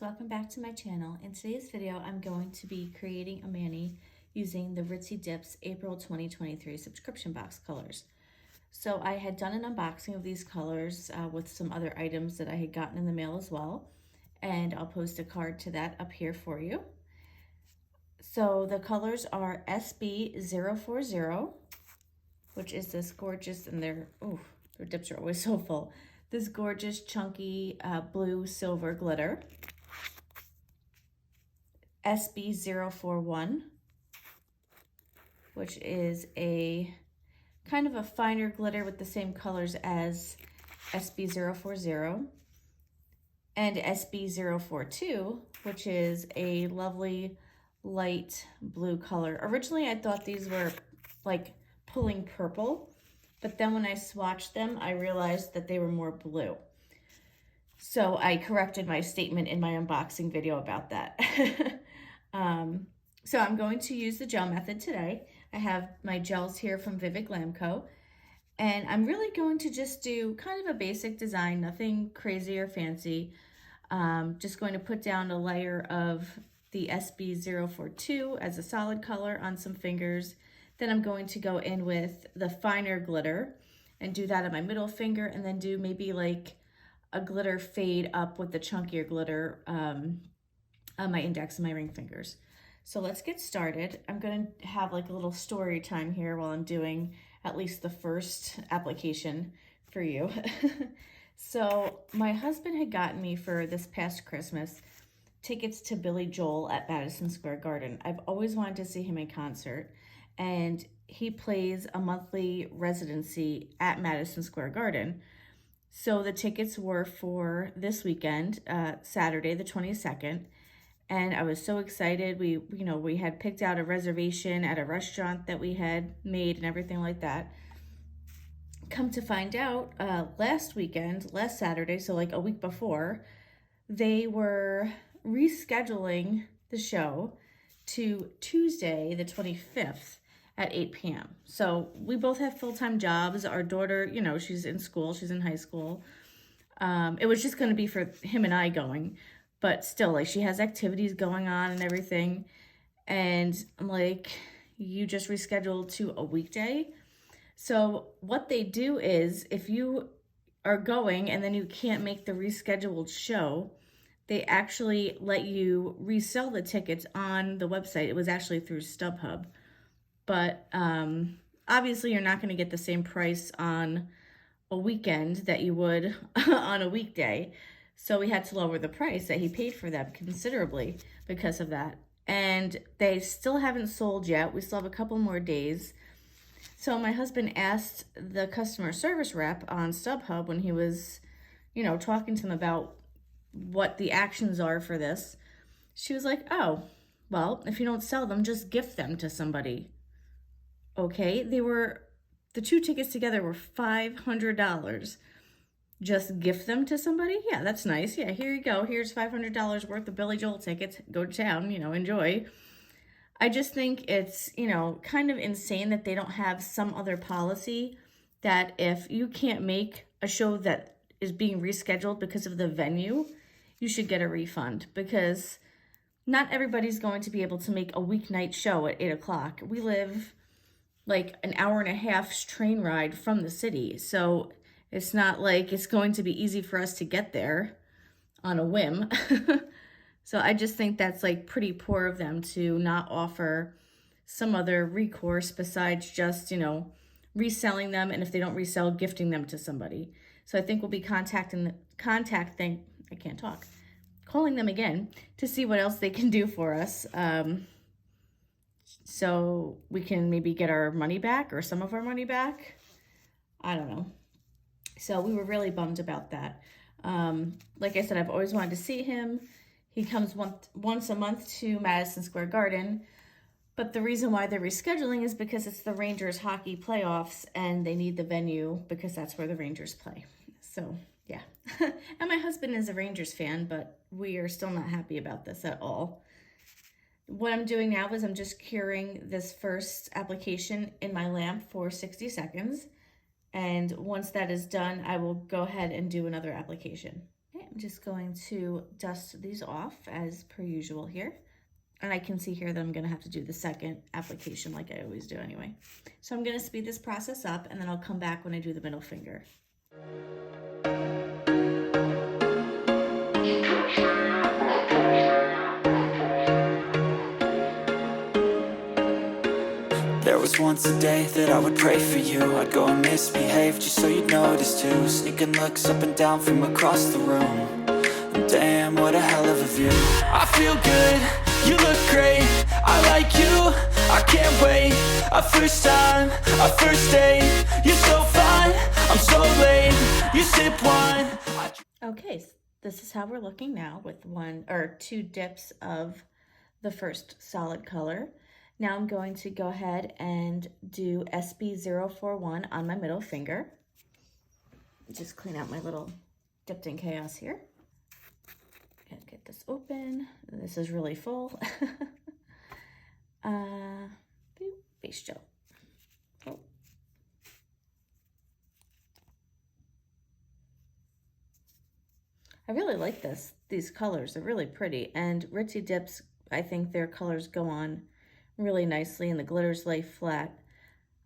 welcome back to my channel. In today's video, I'm going to be creating a mani using the Ritzy Dips April 2023 subscription box colors. So I had done an unboxing of these colors with some other items that I had gotten in the mail as well, and I'll post a card to that up here for you. So the colors are SB040, which is this gorgeous, and their dips are always so full. This gorgeous chunky blue silver glitter. SB041, which is a kind of a finer glitter with the same colors as SB040. And SB042, which is a lovely light blue color. Originally, I thought these were like pulling purple, but then when I swatched them, I realized that they were more blue. So I corrected my statement in my unboxing video about that. So I'm going to use the gel method today. I have my gels here from Glam Co. And I'm really going to just do kind of a basic design, nothing crazy or fancy. Just going to put down a layer of the SB042 as a solid color on some fingers. Then I'm going to go in with the finer glitter and do that on my middle finger, and then do maybe like a glitter fade up with the chunkier glitter on my index and my ring fingers. So let's get started. I'm going to have like a little story time here while I'm doing at least the first application for you. So my husband had gotten me for this past Christmas tickets to Billy Joel at Madison Square Garden. I've always wanted to see him in concert, and he plays a monthly residency at Madison Square Garden. So the tickets were for this weekend, Saturday the 22nd, and I was so excited. We had picked out a reservation at a restaurant that we had made and everything like that. Come to find out, last Saturday, so like a week before, they were rescheduling the show to Tuesday the 25th at 8 p.m. So we both have full-time jobs. Our daughter, she's in school, she's in high school. It was just going to be for him and I going, but still, like, she has activities going on and everything. And I'm like, you just rescheduled to a weekday. So what they do is, if you are going and then you can't make the rescheduled show, they actually let you resell the tickets on the website. It was actually through StubHub. But obviously you're not going to get the same price on a weekend that you would on a weekday. So we had to lower the price that he paid for them considerably because of that. And they still haven't sold yet. We still have a couple more days. So my husband asked the customer service rep on StubHub when he was, talking to him about what the actions are for this. She was like, oh, well, if you don't sell them, just gift them to somebody. Okay, the two tickets together were $500. Just gift them to somebody? Yeah, that's nice. Yeah, here you go. Here's $500 worth of Billy Joel tickets. Go to town, enjoy. I just think it's, kind of insane that they don't have some other policy that if you can't make a show that is being rescheduled because of the venue, you should get a refund, because not everybody's going to be able to make a weeknight show at 8 o'clock. We live like an hour and a half train ride from the city. So it's not like it's going to be easy for us to get there on a whim. So I just think that's like pretty poor of them to not offer some other recourse besides just, reselling them. And if they don't resell, gifting them to somebody. So I think we'll be calling them again to see what else they can do for us. So we can maybe get our money back or some of our money back. I don't know. So we were really bummed about that. Like I said, I've always wanted to see him. He comes once a month to Madison Square Garden. But the reason why they're rescheduling is because it's the Rangers hockey playoffs and they need the venue because that's where the Rangers play. So, yeah. And my husband is a Rangers fan, but we are still not happy about this at all. What I'm doing now is I'm just curing this first application in my lamp for 60 seconds. And once that is done, I will go ahead and do another application. Okay, I'm just going to dust these off as per usual here. And I can see here that I'm gonna have to do the second application like I always do anyway. So I'm gonna speed this process up and then I'll come back when I do the middle finger. There was once a day that I would pray for you. I'd go and misbehave just so you'd notice too. Sneaking looks up and down from across the room. And damn, what a hell of a view. I feel good, you look great, I like you, I can't wait. A first time, a first date. You're so fine, I'm so late. You sip wine. Okay, so this is how we're looking now with one or two dips of the first solid color. Now I'm going to go ahead and do SB041 on my middle finger. Just clean out my little dipped in chaos here. And get this open. This is really full. Face gel. Oh. I really like these colors. They're really pretty. And Ritzy Dips, I think their colors go on really nicely and the glitters lay flat.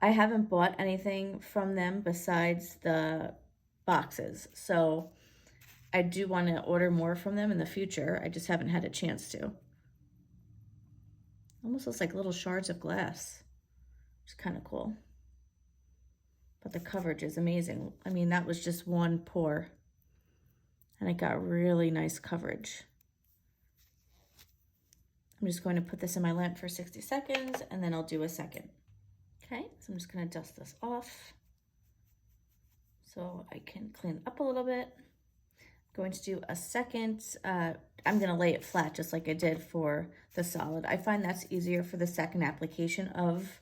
I haven't bought anything from them besides the boxes, so I do want to order more from them in the future. I just haven't had a chance to. Almost looks like little shards of glass, which is kind of cool. But the coverage is amazing. I mean, that was just one pour and it got really nice coverage. I'm just going to put this in my lamp for 60 seconds and then I'll do a second. Okay, so I'm just going to dust this off so I can clean it up a little bit. I'm going to do a second. I'm going to lay it flat just like I did for the solid. I find that's easier for the second application of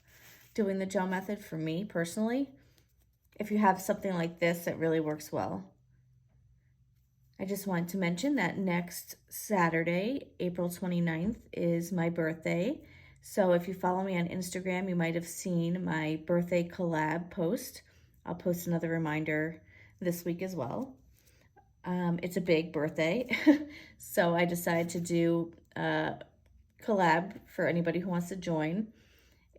doing the gel method for me personally. If you have something like this, it really works well. I just wanted to mention that next Saturday, April 29th, is my birthday. So if you follow me on Instagram, you might have seen my birthday collab post. I'll post another reminder this week as well. It's a big birthday, so I decided to do a collab for anybody who wants to join.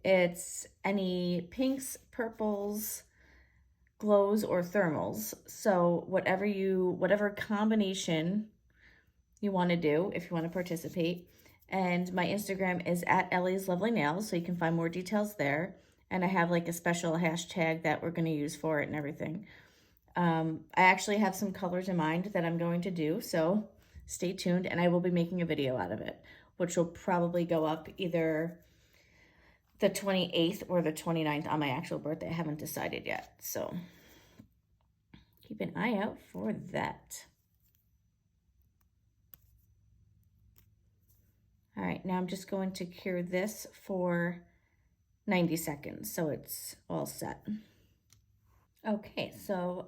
It's any pinks, purples, glows, or thermals. So whatever combination you want to do, if you want to participate. And my Instagram is at laslovelynails, so you can find more details there. And I have like a special hashtag that we're going to use for it and everything. I actually have some colors in mind that I'm going to do, so stay tuned, and I will be making a video out of it, which will probably go up either the 28th or the 29th on my actual birthday. I haven't decided yet, so keep an eye out for that. All right, now I'm just going to cure this for 90 seconds, so it's all set. Okay, so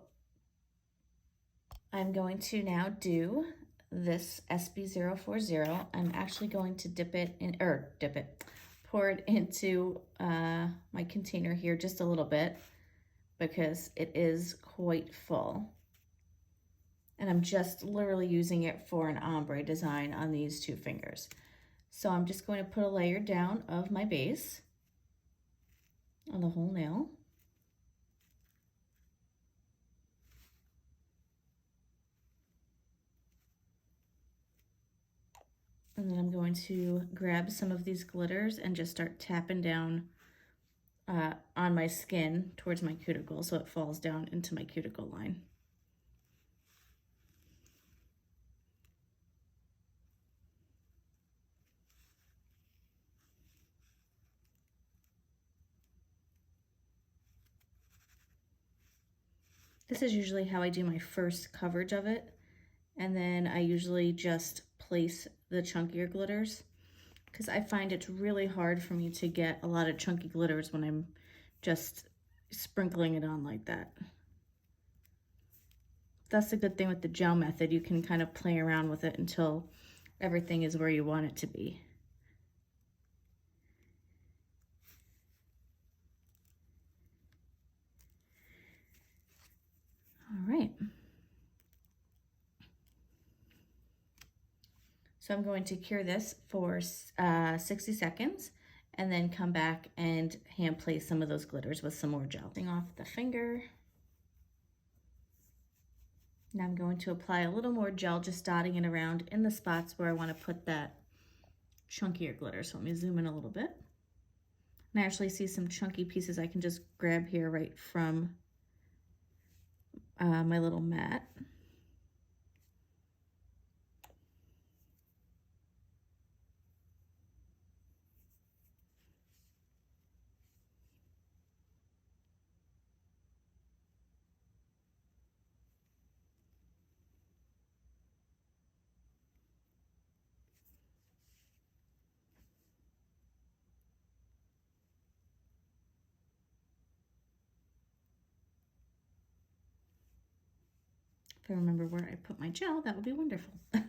I'm going to now do this SB040. I'm actually going to pour it into my container here just a little bit because it is quite full. And I'm just literally using it for an ombre design on these two fingers. So I'm just going to put a layer down of my base on the whole nail. And then I'm going to grab some of these glitters and just start tapping down on my skin towards my cuticle so it falls down into my cuticle line. This is usually how I do my first coverage of it. And then I usually just place the chunkier glitters because I find it's really hard for me to get a lot of chunky glitters when I'm just sprinkling it on like that. That's the good thing with the gel method. You can kind of play around with it until everything is where you want it to be. All right. So I'm going to cure this for 60 seconds and then come back and hand place some of those glitters with some more gel. Taking off the finger. Now I'm going to apply a little more gel, just dotting it around in the spots where I want to put that chunkier glitter. So let me zoom in a little bit. And I actually see some chunky pieces I can just grab here right from my little mat. If I remember where I put my gel, that would be wonderful. I'm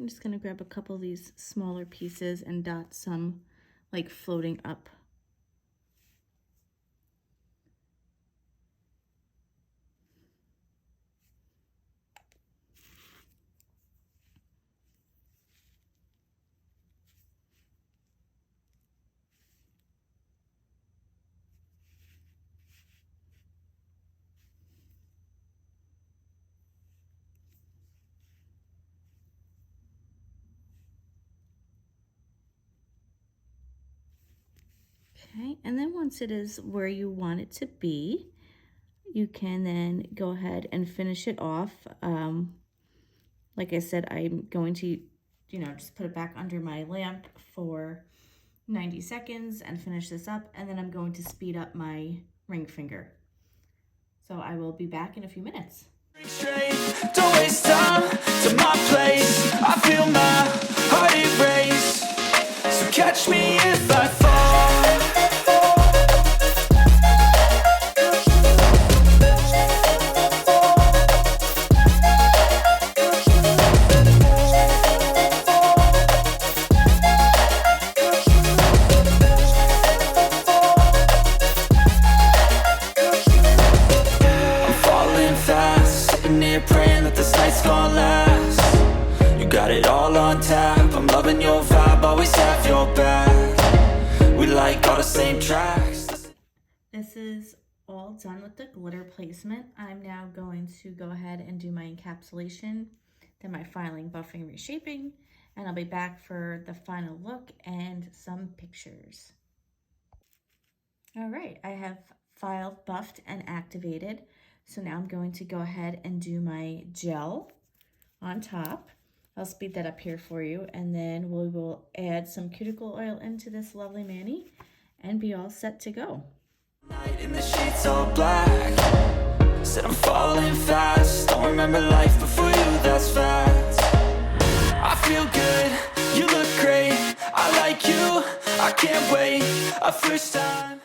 just gonna grab a couple of these smaller pieces and dot some like floating up. Okay, and then once it is where you want it to be, you can then go ahead and finish it off. Like I said, I'm going to, just put it back under my lamp for 90 seconds and finish this up, and then I'm going to speed up my ring finger. So I will be back in a few minutes. Don't waste time to my place. I feel my heart erase. So catch me if I fall. Praying that this night's gonna last. You got it all on tap. I'm loving your vibe, always have your back. We like all the same tracks. This is all done with the glitter placement. I'm now going to go ahead and do my encapsulation, then my filing, buffing, reshaping, and I'll be back for the final look and some pictures. All right, I have filed, buffed, and activated. So now I'm going to go ahead and do my gel on top. I'll speed that up here for you, and then we will add some cuticle oil into this lovely mani and be all set to go. Night in the sheets all black. Said I'm falling fast. Don't remember life before you, that's facts. I feel good, you look great. I like you, I can't wait. A first time.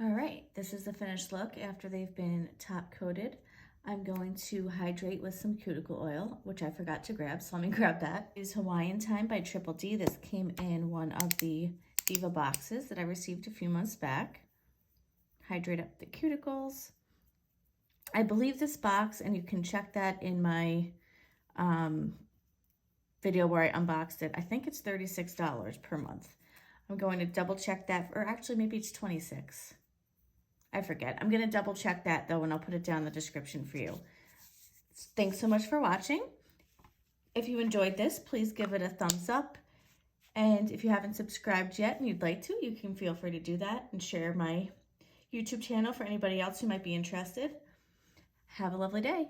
All right, this is the finished look after they've been top coated. I'm going to hydrate with some cuticle oil, which I forgot to grab, so let me grab that. This is Hawaiian Time by Triple D. This came in one of the Diva boxes that I received a few months back. Hydrate up the cuticles. I believe this box, and you can check that in my video where I unboxed it, I think it's $36 per month. I'm going to double check that, or actually maybe it's $26. I forget. I'm going to double check that though, and I'll put it down in the description for you. Thanks so much for watching. If you enjoyed this, please give it a thumbs up. And if you haven't subscribed yet and you'd like to, you can feel free to do that and share my YouTube channel for anybody else who might be interested. Have a lovely day.